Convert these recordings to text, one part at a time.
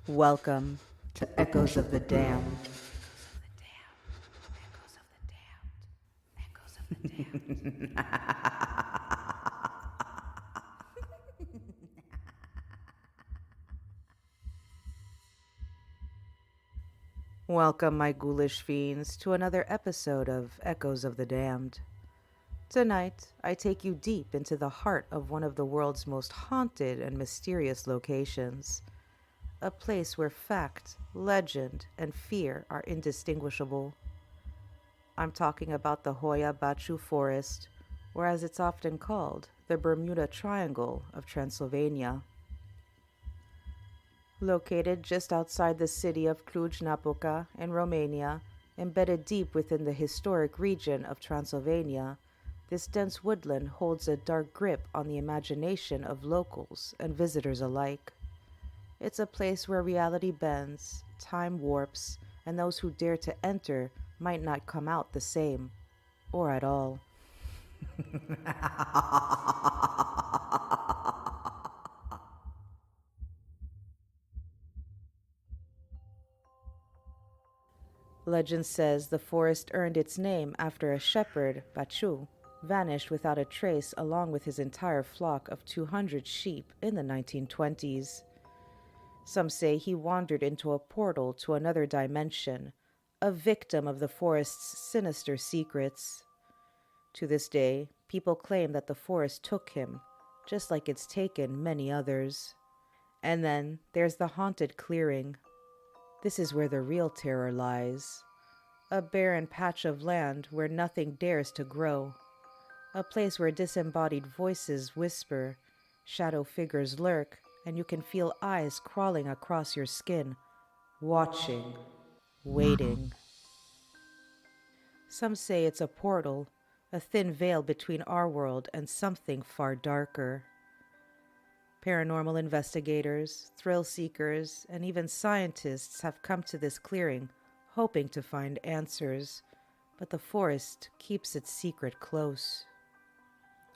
Welcome to Echoes of the Damned. Welcome, my ghoulish fiends, to another episode of Echoes of the Damned. Tonight, I take you deep into the heart of one of the world's most haunted and mysterious locations. A place where fact, legend, and fear are indistinguishable. I'm talking about the Hoia-Baciu Forest, or as it's often called, the Bermuda Triangle of Transylvania. Located just outside the city of cluj-napoca in Romania, embedded deep within the historic region of Transylvania, this dense woodland holds a dark grip on the imagination of locals and visitors alike. It's a place where reality bends, time warps, and those who dare to enter might not come out the same, or at all. Legend says the forest earned its name after a shepherd, Baciu, vanished without a trace along with his entire flock of 200 sheep in the 1920s. Some say he wandered into a portal to another dimension, a victim of the forest's sinister secrets. To this day, people claim that the forest took him, just like it's taken many others. And then there's the haunted clearing. This is where the real terror lies. A barren patch of land where nothing dares to grow. A place where disembodied voices whisper, shadow figures lurk, and you can feel eyes crawling across your skin, watching, waiting. Some say it's a portal, a thin veil between our world and something far darker. Paranormal investigators, thrill seekers, and even scientists have come to this clearing hoping to find answers, but the forest keeps its secret close.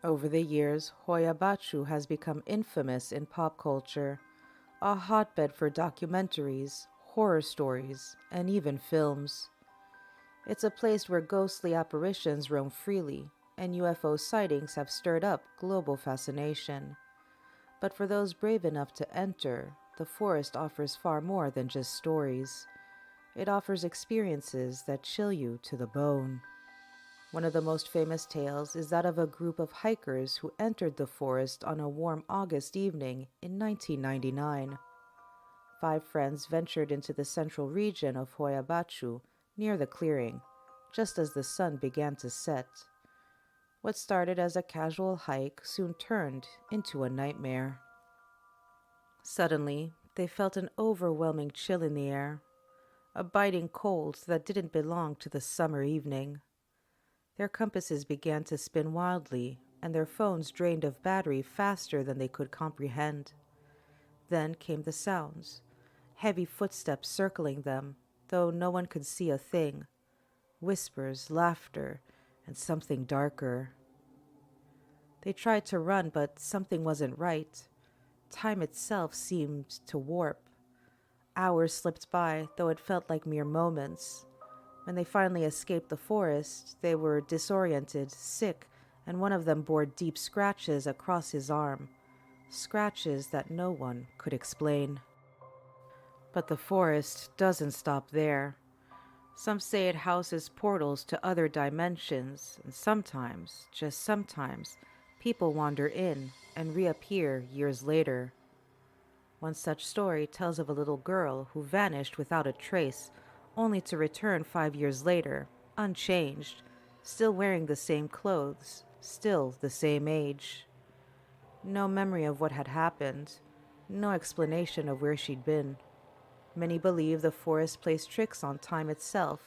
Over the years, Hoia-Baciu has become infamous in pop culture, a hotbed for documentaries, horror stories, and even films. It's a place where ghostly apparitions roam freely, and UFO sightings have stirred up global fascination. But for those brave enough to enter, the forest offers far more than just stories. It offers experiences that chill you to the bone. One of the most famous tales is that of a group of hikers who entered the forest on a warm August evening in 1999. 5 friends ventured into the central region of Hoia-Baciu near the clearing, just as the sun began to set. What started as a casual hike soon turned into a nightmare. Suddenly, they felt an overwhelming chill in the air, a biting cold that didn't belong to the summer evening. Their compasses began to spin wildly, and their phones drained of battery faster than they could comprehend. Then came the sounds, heavy footsteps circling them, though no one could see a thing. Whispers, laughter, and something darker. They tried to run, but something wasn't right. Time itself seemed to warp. Hours slipped by, though it felt like mere moments. When they finally escaped the forest, they were disoriented, sick, and one of them bore deep scratches across his arm. Scratches that no one could explain. But the forest doesn't stop there. Some say it houses portals to other dimensions, and sometimes, just sometimes, people wander in and reappear years later. One such story tells of a little girl who vanished without a trace, only to return 5 years later, unchanged, still wearing the same clothes, still the same age. No memory of what had happened, no explanation of where she'd been. Many believe the forest plays tricks on time itself,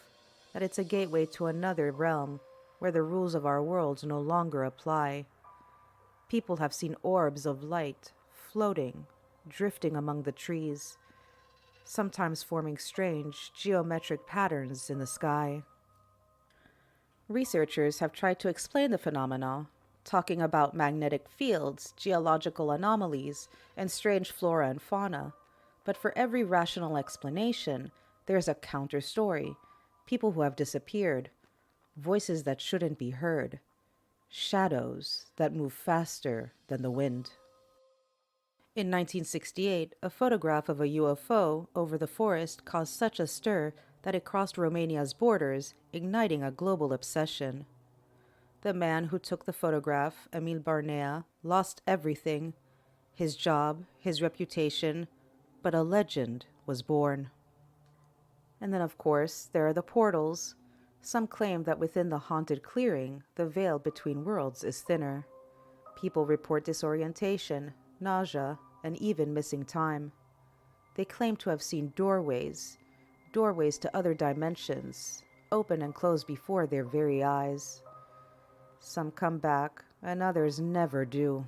that it's a gateway to another realm where the rules of our world no longer apply. People have seen orbs of light floating, drifting among the trees, sometimes forming strange geometric patterns in the sky. Researchers have tried to explain the phenomena, talking about magnetic fields, geological anomalies, and strange flora and fauna, But for every rational explanation, there's a counter story. People who have disappeared, voices that shouldn't be heard, shadows that move faster than the wind. In 1968, a photograph of a UFO over the forest caused such a stir that it crossed Romania's borders, igniting a global obsession. The man who took the photograph, Emil Barnea, lost everything, his job, his reputation, but a legend was born. And then, of course, there are the portals. Some claim that within the haunted clearing, the veil between worlds is thinner. People report disorientation, nausea, and even missing time. They claim to have seen doorways to other dimensions, open and close before their very eyes. Some come back, and others never do.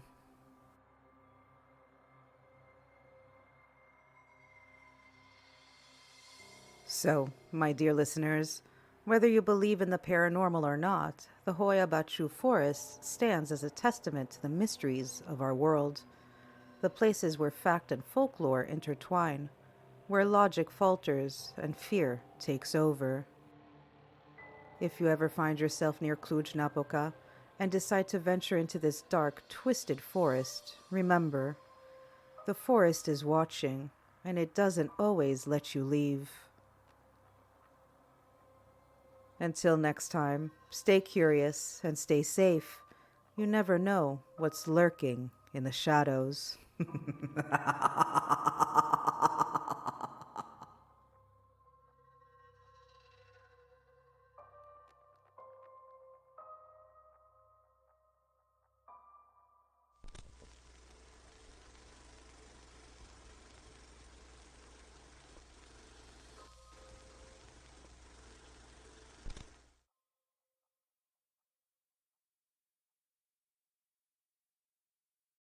So, my dear listeners, whether you believe in the paranormal or not, the Hoia-Baciu Forest stands as a testament to the mysteries of our world, the places where fact and folklore intertwine, where logic falters and fear takes over. If you ever find yourself near cluj-napoca and decide to venture into this dark, twisted forest, remember, the forest is watching, and it doesn't always let you leave. Until next time, stay curious and stay safe. You never know what's lurking in the shadows.